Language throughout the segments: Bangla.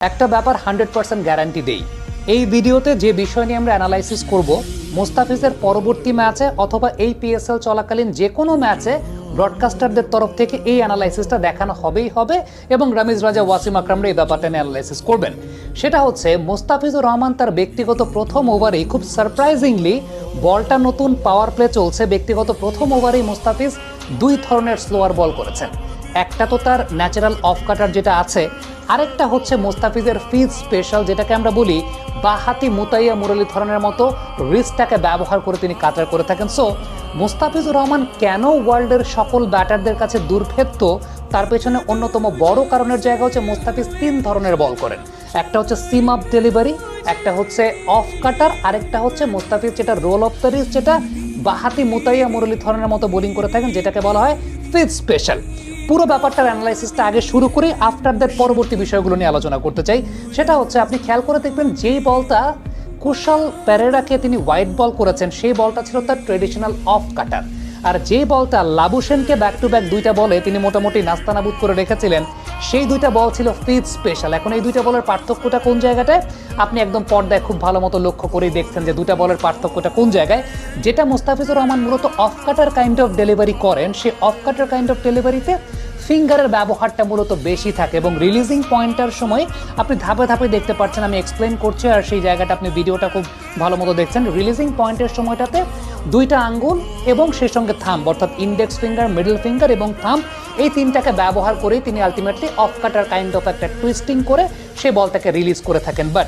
একটা ব্যাপার 100% গ্যারান্টি দেই, এই ভিডিওতে যে বিষয় নিয়ে আমরা অ্যানালাইসিস করব, মোস্তাফিজের পরবর্তী ম্যাচে অথবা এই পিএসএল চলাকালীন যে কোনো ম্যাচে ব্রডকাস্টারদের তরফ থেকে এই অ্যানালাইসিসটা দেখানো হবেই হবে এবং রামিজ রাজা, ওয়াসিম আকরামরা এই ব্যাপারটা নিয়ে অ্যানালাইসিস করবেন। সেটা হচ্ছে মোস্তাফিজুর রহমান তার ব্যক্তিগত প্রথম ওভারেই খুব সারপ্রাইজিংলি বলটা নতুন পাওয়ার প্লে চলছে, ব্যক্তিগত প্রথম ওভারেই মোস্তাফিজ দুই ধরনের স্লোয়ার বল করেছেন। একটা তো তার ন্যাচারাল অফ কাটার যেটা আছে, আরেকটা হচ্ছে মোস্তাফিজের ফিজ স্পেশাল, যেটাকে আমরা বলি বাহাতি মুতাইয়া মুরলী ধরনের মতো রিস্টটাকে ব্যবহার করে তিনি কাটার করে থাকেন। সো মোস্তাফিজুর রহমান কেন ওয়ার্ল্ডের সকল ব্যাটারদের কাছে দুর্ভেদ্য, তার পেছনে অন্যতম বড় কারণের জায়গা হচ্ছে মোস্তাফিজ তিন ধরনের বল করেন। একটা হচ্ছে সিম আপ ডেলিভারি, একটা হচ্ছে অফ কাটার, আরেকটা হচ্ছে মোস্তাফিজ যেটা রোল অফ দ্য রিস্ট, যেটা বাহাতি মুতাইয়া মুরলী ধরনের মতো বোলিং করে থাকেন, যেটাকে বলা হয় ফিজ স্পেশাল। পুরো ব্যাপারটার অ্যানালাইসিসটা আগে শুরু করে আফটার দ্যাট পরবর্তী বিষয়গুলো নিয়ে আলোচনা করতে চাই। সেটা হচ্ছে আপনি খেয়াল করে দেখবেন যেই বলটা কুশল পেরেরাকে তিনি হোয়াইট বল করেছেন, সেই বলটা ছিল তার ট্রেডিশনাল অফ কাটার। আর যে বলটা লাবুসেনকে ব্যাক টু ব্যাক দুইটা বলে তিনি মোটামুটি নাস্তানাবুদ করে রেখেছিলেন, সেই দুইটা বল ছিল ফিজ স্পেশাল। এখন এই দুইটা বলের পার্থক্যটা কোন জায়গাটায় আপনি একদম পর্দায় খুব ভালো মতো লক্ষ্য করেই দেখছেন যে দুইটা বলের পার্থক্যটা কোন জায়গায়। যেটা মোস্তাফিজুর রহমান মূলত of cutter kind of delivery করেন, সেই অফ কাটার কাইন্ড অফ ডেলিভারিতে ফিঙ্গারের ব্যবহারটা মূলত বেশি থাকে এবং রিলিজিং পয়েন্টার সময় আপনি ধাপে ধাপে দেখতে পাচ্ছেন, আমি এক্সপ্লেন করছি আর সেই জায়গাটা আপনি ভিডিওটা খুব ভালো মতো দেখছেন। রিলিজিং পয়েন্টের সময়টাতে দুইটা আঙ্গুল এবং সেই সঙ্গে থাম্ব, অর্থাৎ ইন্ডেক্স ফিঙ্গার, মিডল ফিঙ্গার এবং থাম্ব, এই তিনটাকে ব্যবহার করেই তিনি ultimately of cutter kind of একটা টুইস্টিং করে সেই বলটাকে রিলিজ করে থাকেন। বাট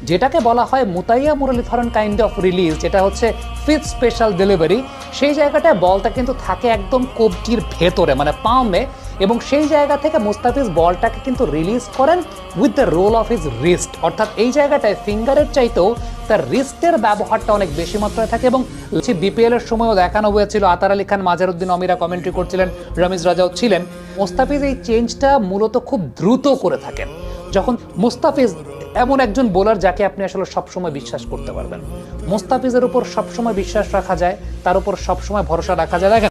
যেটাকে বলা হয় মুতাইয়া মুরলীধরন কাইন্ড অফ রিলিজ, যেটা হচ্ছে ফিজ স্পেশাল ডেলিভারি, সেই জায়গাটায় বলটা কিন্তু থাকে একদম কবজির ভেতরে, মানে পামে, এবং সেই জায়গা থেকে মুস্তাফিজ বলটাকে কিন্তু রিলিজ করেন with the roll of his wrist. অর্থাৎ এই জায়গাটায় ফিঙ্গারের চাইতেও তার রিস্টের ব্যবহারটা অনেক বেশি মাত্রায় থাকে। এবং বিপিএল এর সময়ও দেখানো হয়েছিল, আতার আলী খান, মাজারুদ্দিন অমিরা কমেন্ট্রি করছিলেন, রামিজ রাজাও ছিলেন। মুস্তাফিজ এই চেঞ্জটা মূলত খুব দ্রুত করে থাকেন। যখন মুস্তাফিজ এমন একজন বোলার যাকে আপনি আসলে সবসময় বিশ্বাস করতে পারবেন, মুস্তাফিজের উপর সবসময় বিশ্বাস রাখা যায়, তার উপর সবসময় ভরসা রাখা যায়। দেখেন